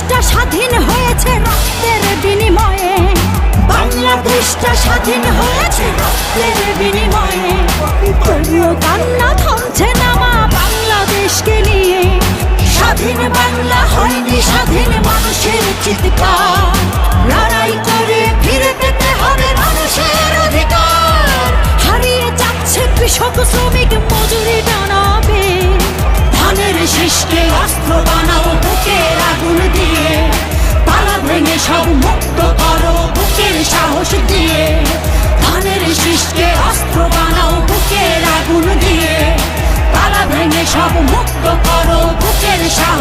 বাংলাদেশটা স্বাধীন হয়েছে রক্তের বিনিময়ে, বাংলাদেশটা স্বাধীন হয়েছে রক্তের বিনিময়ে। তবুও কান্না থামছে না মা বাংলাদেশকে নিয়ে। স্বাধীন বাংলা হয়নি স্বাধীন মানুষের চিৎকার, লড়াই করে ফিরে পেতে হবে মানুষের অধিকার। হারিয়ে যাচ্ছে কৃষক শ্রমিক মজুরি টানাবে, ধানের শীষকে অস্ত্র বানাও বুকের আগুন দিয়ে। তালা ভেঙে সব মুক্ত করো বুকের সাহস দিয়ে, ধানের শীষকে অস্ত্র বানাও বুকের আগুন দিয়ে। তালা ভেঙে সব মুক্ত করো বুকের সাহস